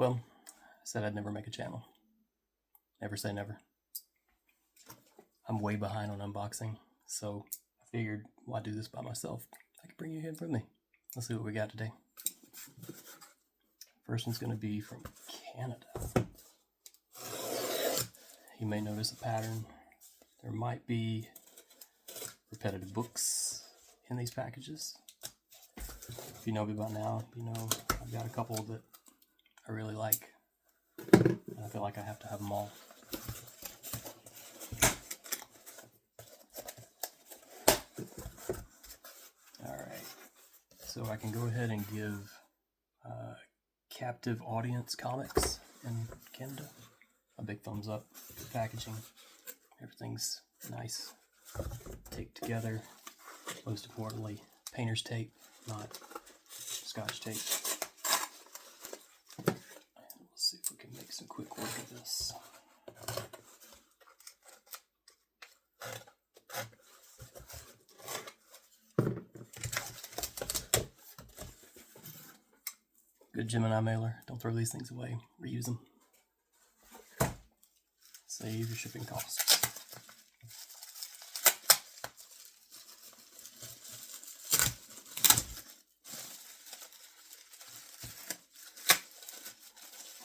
Well, I said I'd never make a channel. Never say never. I'm way behind on unboxing, so I figured, why do this by myself? I could bring you in with me. Let's see what we got today. First one's going to be from Canada. You may notice a pattern. There might be repetitive books in these packages. If you know me by now, you know I've got a couple that I really like, and I feel like I have to have them all. Alright, so I can go ahead and give Captive Audience Comics in Canada a big thumbs up. Good packaging, everything's nice, taped together. Most importantly, painter's tape, not Scotch tape. And let's see if we can make some quick work of this. Good Gemini mailer. Don't throw these things away. Reuse them. Save your shipping costs.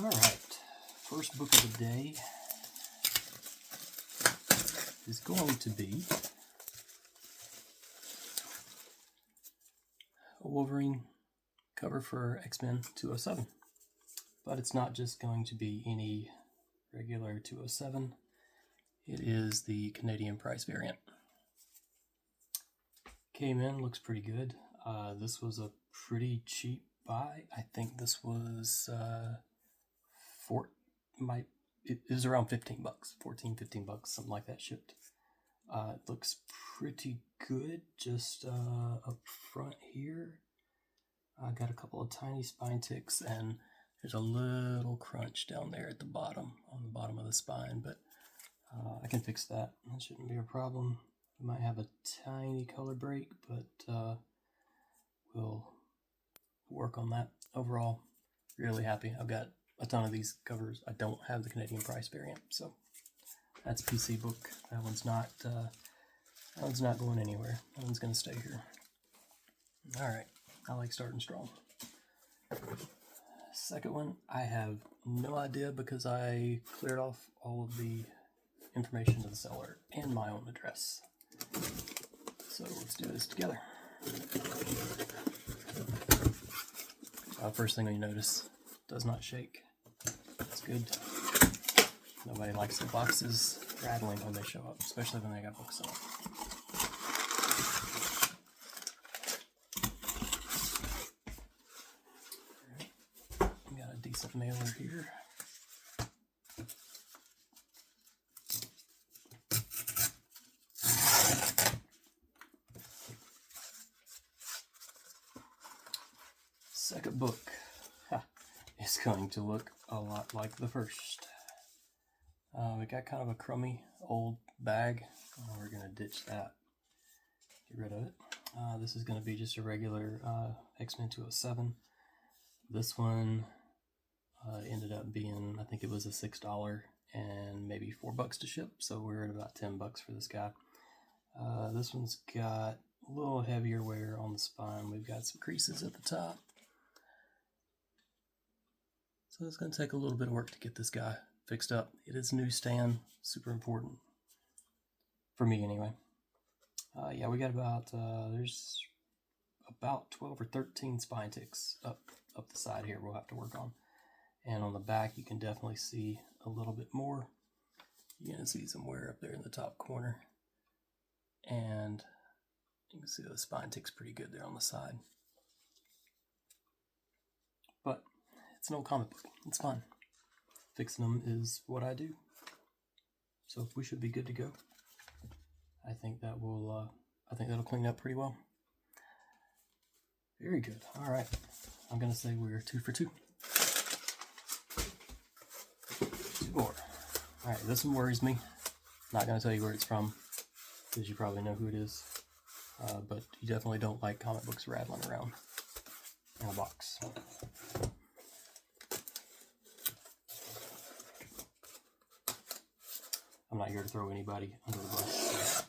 Alright, first book of the day is going to be a Wolverine cover for X-Men 207. But it's not just going to be any regular 207. It is the Canadian price variant. Came in, looks pretty good. This was a pretty cheap buy. I think this was it was around 15 bucks, 14, 15 bucks, something like that shipped. It looks pretty good just up front here. I got a couple of tiny spine ticks, and there's a little crunch down there at the bottom, on the bottom of the spine, but I can fix that. That shouldn't be a problem. We might have a tiny color break, but we'll work on that. Overall, really happy. I've got a ton of these covers. I don't have the Canadian price variant, so that's PC book. That one's not going anywhere. That one's going to stay here. All right. I like starting strong. Second one, I have no idea because I cleared off all of the information to the seller and my own address. So let's do this together. First thing you notice, does not shake. That's good. Nobody likes the boxes rattling when they show up, especially when they got books on. Decent mailer here. Second book is going to look a lot like the first. We got kind of a crummy old bag. We're going to ditch that. Get rid of it. This is going to be just a regular X-Men 207. This one ended up being, I think it was a $6 and maybe $4 to ship, so we're at about 10 bucks for this guy. This one's got a little heavier wear on the spine. We've got some creases at the top, so it's going to take a little bit of work to get this guy fixed up. It is newsstand, super important for me anyway. Yeah, we got about there's about 12 or 13 spine ticks up the side here we'll have to work on. And on the back, you can definitely see a little bit more. You can see some wear up there in the top corner. And you can see the spine ticks pretty good there on the side. But it's an old comic book. It's fun. Fixing them is what I do. So we should be good to go. I think that will. I think that'll clean up pretty well. Very good. All right. I'm gonna say we're 2 for 2. 2 more. All right. This one worries me. Not gonna tell you where it's from because you probably know who it is. But you definitely don't like comic books rattling around in a box. not here to throw anybody under the bus.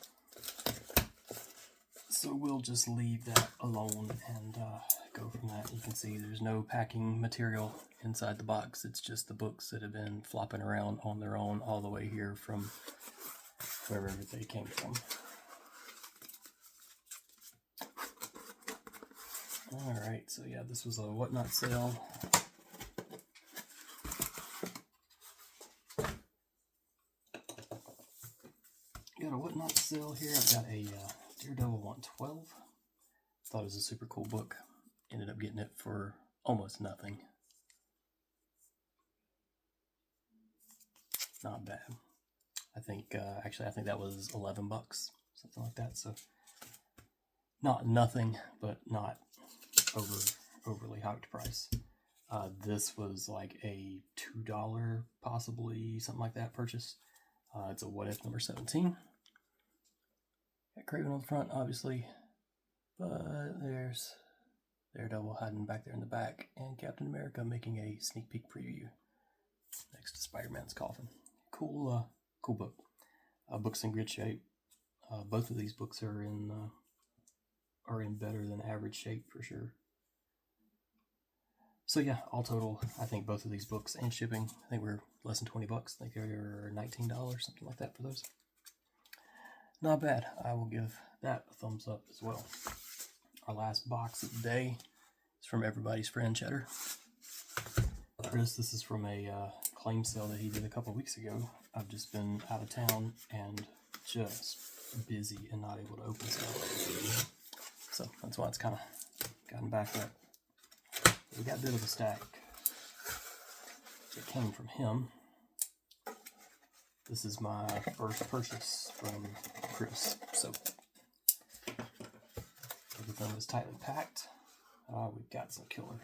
So we'll just leave that alone and go from that. You can see there's no packing material inside the box. It's just the books that have been flopping around on their own all the way here from wherever they came from. Alright, so yeah, this was a Whatnot sale. Got a Whatnot sale here. I've got a Daredevil 112. Thought it was a super cool book. Ended up getting it for almost nothing. Not bad. I think, actually, I think that was 11 bucks, something like that. So, not nothing, but not overly hyped price. This was like a $2, possibly, something like that, purchase. It's a What If number 17. Got Kraven on the front, obviously, but there's Daredevil hiding back there in the back, and Captain America making a sneak peek preview next to Spider-Man's coffin. Cool book. Book's in good shape. Both of these books are in better than average shape for sure. So yeah, all total, I think both of these books and shipping, I think we're less than 20 bucks. I think they're $19, something like that for those. Not bad. I will give that a thumbs up as well. Our last box of the day is from everybody's friend Cheddar. Chris, this is from a claim sale that he did a couple weeks ago. I've just been out of town and just busy and not able to open stuff. So that's why it's kind of gotten back up. We got a bit of a stack that came from him. This is my first purchase from Chris, so everything was tightly packed. We've got some killer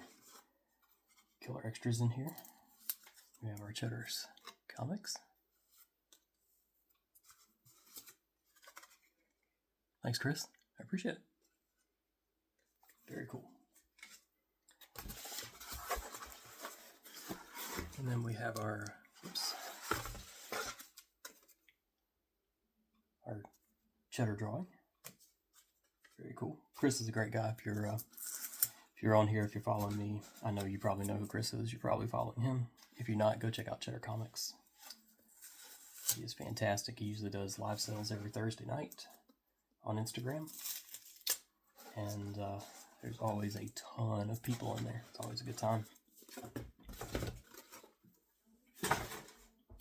extras in here. We have our Cheddar's comics. Thanks, Chris. I appreciate it. Very cool. And then we have our Cheddar drawing. Very cool. Chris is a great guy. If you're on here, if you're following me, I know you probably know who Chris is. You're probably following him. If you're not, go check out Cheddar Comics. He is fantastic. He usually does live sales every Thursday night on Instagram. And there's always a ton of people in there. It's always a good time.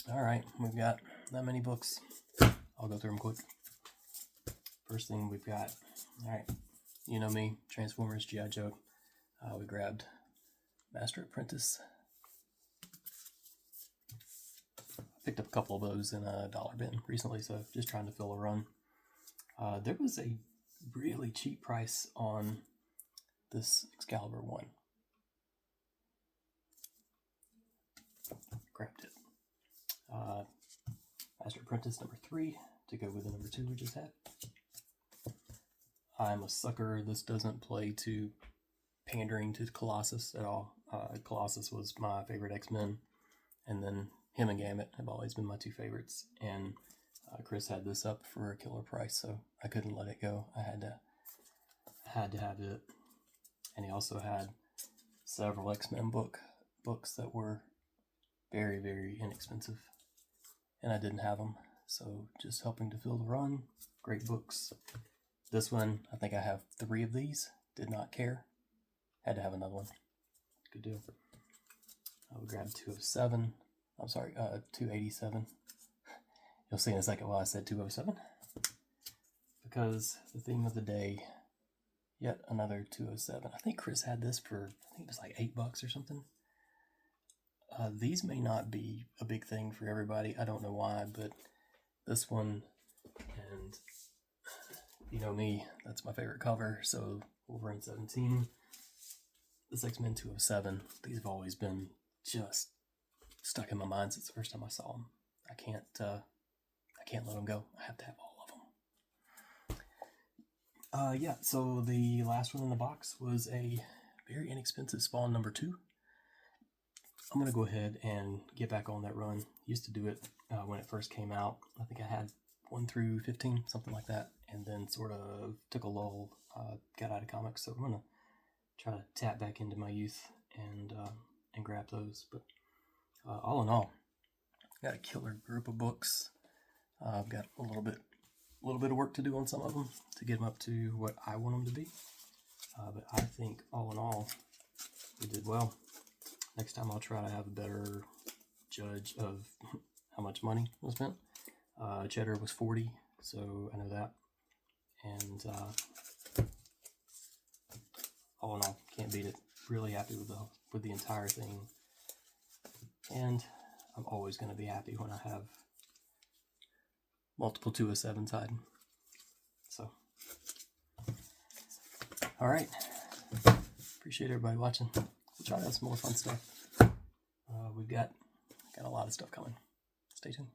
Alright, we've got that many books. I'll go through them quick. First thing we've got, alright, you know me, Transformers, G.I. Joe. We grabbed Master Apprentice. Picked up a couple of those in a dollar bin recently, so just trying to fill a run. There was a really cheap price on this Excalibur 1. Grabbed it. Master Apprentice number 3 to go with the number 2 we just had. I'm a sucker. This doesn't play to pandering to Colossus at all. Colossus was my favorite X-Men, and then him and Gambit have always been my two favorites. And Chris had this up for a killer price, so I couldn't let it go. I had to have it. And he also had several X-Men books that were very, very inexpensive, and I didn't have them, so just helping to fill the run. Great books. This one, I think I have 3 of these. Did not care. Had to have another one. Good deal. I will grab 207. I'm sorry, 287. You'll see in a second why I said 207. Because the theme of the day, yet another 207. I think Chris had this for, I think it was like $8 or something. These may not be a big thing for everybody. I don't know why, but this one, and you know me, that's my favorite cover. So Wolverine 17, this X-Men 207. These have always been just stuck in my mind since the first time I saw them. I can't let them go. I have to have all of them. Yeah, so the last one in the box was a very inexpensive Spawn number 2. I'm going to go ahead and get back on that run. Used to do it when it first came out. I think I had 1 through 15, something like that, and then sort of took a lull, got out of comics. So I'm going to try to tap back into my youth and grab those. But all in all, got a killer group of books. I've got a little bit of work to do on some of them to get them up to what I want them to be. But I think all in all, we did well. Next time I'll try to have a better judge of how much money was spent. Cheddar was 40, so I know that. And all in all, can't beat it. Really happy with the entire thing. And I'm always going to be happy when I have multiple 207s hiding. So, all right. Appreciate everybody watching. We'll try to have some more fun stuff. We've got a lot of stuff coming. Stay tuned.